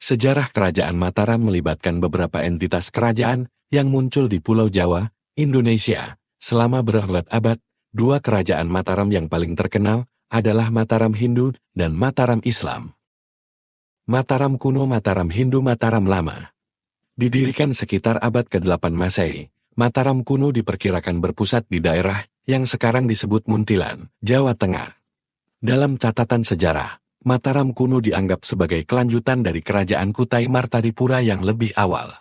Sejarah Kerajaan Mataram melibatkan beberapa entitas kerajaan yang muncul di Pulau Jawa, Indonesia, selama berabad-abad. Dua kerajaan Mataram yang paling terkenal adalah Mataram Hindu dan Mataram Islam. Mataram kuno, Mataram Hindu, Mataram lama. Didirikan sekitar abad ke-8 Masehi, Mataram kuno diperkirakan berpusat di daerah yang sekarang disebut Muntilan, Jawa Tengah. Dalam catatan sejarah, Mataram kuno dianggap sebagai kelanjutan dari kerajaan Kutai Martadipura yang lebih awal.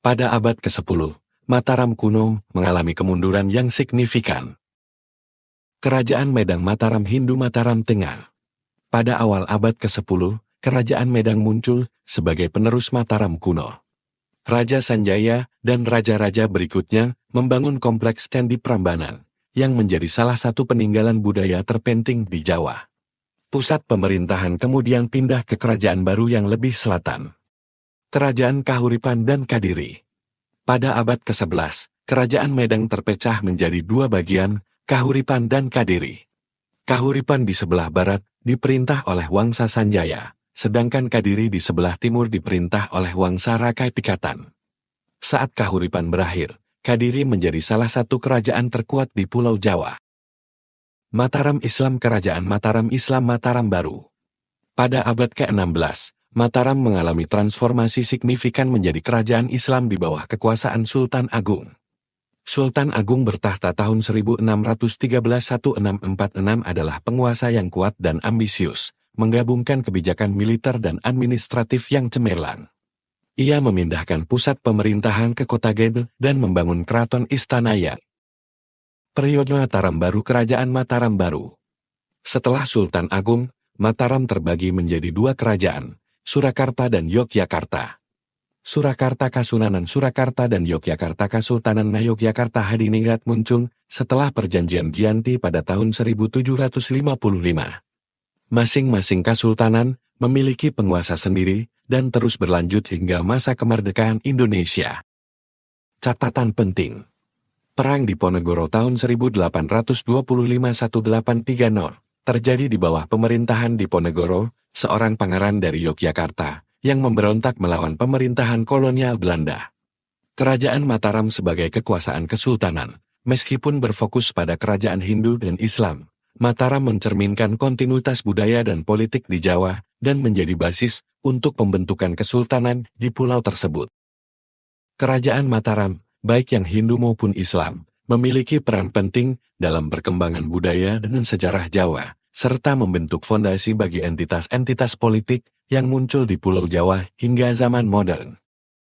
Pada abad ke-10, Mataram kuno mengalami kemunduran yang signifikan. Kerajaan Medang, Mataram Hindu, Mataram Tengah. Pada awal abad ke-10, Kerajaan Medang muncul sebagai penerus Mataram kuno. Raja Sanjaya dan raja-raja berikutnya membangun kompleks Candi Prambanan, yang menjadi salah satu peninggalan budaya terpenting di Jawa. Pusat pemerintahan kemudian pindah ke kerajaan baru yang lebih selatan. Kerajaan Kahuripan dan Kadiri. Pada abad ke-11, Kerajaan Medang terpecah menjadi dua bagian, Kahuripan dan Kadiri. Kahuripan di sebelah barat diperintah oleh Wangsa Sanjaya, sedangkan Kadiri di sebelah timur diperintah oleh Wangsa Rakai Pikatan. Saat Kahuripan berakhir, Kadiri menjadi salah satu kerajaan terkuat di Pulau Jawa. Mataram Islam, Kerajaan Mataram Islam, Mataram Baru. Pada abad ke-16, Mataram mengalami transformasi signifikan menjadi kerajaan Islam di bawah kekuasaan Sultan Agung. Sultan Agung bertahta tahun 1613-1646 adalah penguasa yang kuat dan ambisius, menggabungkan kebijakan militer dan administratif yang cemerlang. Ia memindahkan pusat pemerintahan ke kota Gede dan membangun keraton Istana. Periode Mataram Baru, Kerajaan Mataram Baru. Setelah Sultan Agung, Mataram terbagi menjadi dua kerajaan, Surakarta dan Yogyakarta. Surakarta Kasunanan Surakarta dan Yogyakarta Kasultanan Yogyakarta Hadiningrat muncul setelah perjanjian Giyanti pada tahun 1755. Masing-masing kasultanan memiliki penguasa sendiri dan terus berlanjut hingga masa kemerdekaan Indonesia. Catatan penting. Perang Diponegoro tahun 1825-1830 terjadi di bawah pemerintahan Diponegoro, seorang pangeran dari Yogyakarta, yang memberontak melawan pemerintahan kolonial Belanda. Kerajaan Mataram sebagai kekuasaan kesultanan, meskipun berfokus pada kerajaan Hindu dan Islam, Mataram mencerminkan kontinuitas budaya dan politik di Jawa, dan menjadi basis untuk pembentukan kesultanan di pulau tersebut. Kerajaan Mataram, baik yang Hindu maupun Islam, memiliki peran penting dalam perkembangan budaya dan sejarah Jawa, serta membentuk fondasi bagi entitas-entitas politik yang muncul di Pulau Jawa hingga zaman modern.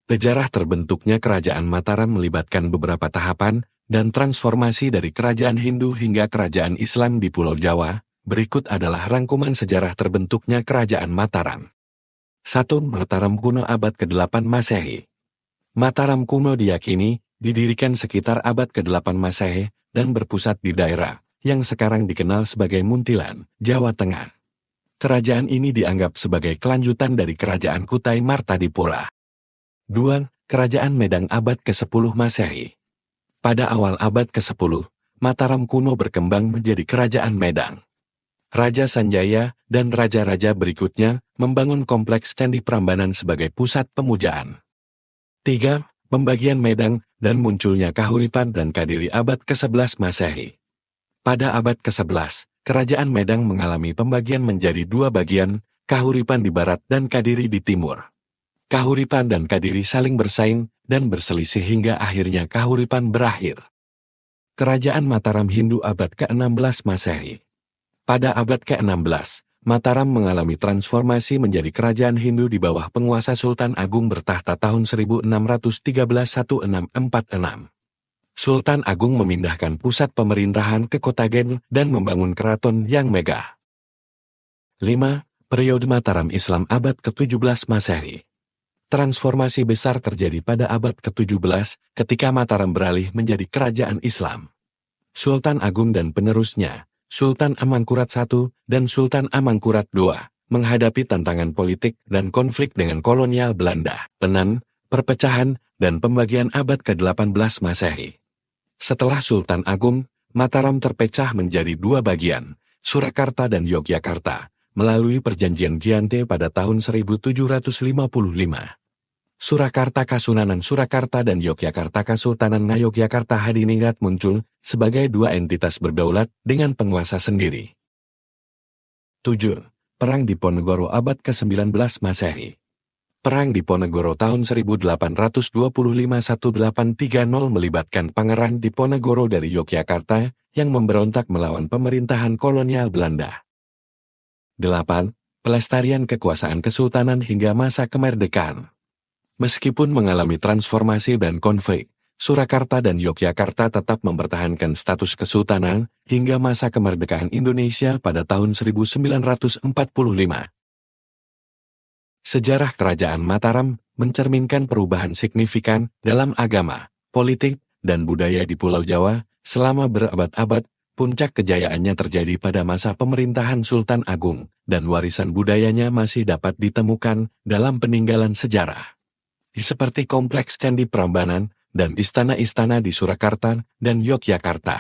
Sejarah terbentuknya Kerajaan Mataram melibatkan beberapa tahapan dan transformasi dari kerajaan Hindu hingga kerajaan Islam di Pulau Jawa. Berikut adalah rangkuman sejarah terbentuknya Kerajaan Mataram. 1. Mataram kuno abad ke-8 Masehi. Mataram kuno diyakini didirikan sekitar abad ke-8 Masehi dan berpusat di daerah yang sekarang dikenal sebagai Muntilan, Jawa Tengah. Kerajaan ini dianggap sebagai kelanjutan dari Kerajaan Kutai Martadipura. 2. Kerajaan Medang abad ke-10 Masehi. Pada awal abad ke-10, Mataram kuno berkembang menjadi Kerajaan Medang. Raja Sanjaya dan raja-raja berikutnya membangun kompleks Candi Prambanan sebagai pusat pemujaan. 3. Pembagian Medang dan munculnya Kahuripan dan Kadiri abad ke-11 Masehi. Pada abad ke-11, Kerajaan Medang mengalami pembagian menjadi dua bagian, Kahuripan di barat dan Kadiri di timur. Kahuripan dan Kadiri saling bersaing dan berselisih hingga akhirnya Kahuripan berakhir. Kerajaan Mataram Hindu abad ke-16 Masehi. Pada abad ke-16, Mataram mengalami transformasi menjadi kerajaan Hindu di bawah penguasa Sultan Agung bertahta tahun 1613-1646. Sultan Agung memindahkan pusat pemerintahan ke kota Gede dan membangun keraton yang megah. 5. Periode Mataram Islam abad ke-17 Masehi. Transformasi besar terjadi pada abad ke-17 ketika Mataram beralih menjadi kerajaan Islam. Sultan Agung dan penerusnya, Sultan Amangkurat I dan Sultan Amangkurat II, menghadapi tantangan politik dan konflik dengan kolonial Belanda, Penan, perpecahan, dan pembagian abad ke-18 Masehi. Setelah Sultan Agung, Mataram terpecah menjadi dua bagian, Surakarta dan Yogyakarta, melalui perjanjian Giante pada tahun 1755. Surakarta Kasunanan Surakarta dan Yogyakarta Kesultanan Ngayogyakarta Hadiningrat muncul sebagai dua entitas berdaulat dengan penguasa sendiri. 7. Perang Diponegoro abad ke-19 Masehi. Perang Diponegoro tahun 1825-1830 melibatkan Pangeran Diponegoro dari Yogyakarta yang memberontak melawan pemerintahan kolonial Belanda. 8. Pelestarian kekuasaan kesultanan hingga masa kemerdekaan. Meskipun mengalami transformasi dan konflik, Surakarta dan Yogyakarta tetap mempertahankan status kesultanan hingga masa kemerdekaan Indonesia pada tahun 1945. Sejarah Kerajaan Mataram mencerminkan perubahan signifikan dalam agama, politik, dan budaya di Pulau Jawa selama berabad-abad. Puncak kejayaannya terjadi pada masa pemerintahan Sultan Agung, dan warisan budayanya masih dapat ditemukan dalam peninggalan sejarah. Seperti Kompleks Candi Prambanan dan istana-istana di Surakarta dan Yogyakarta.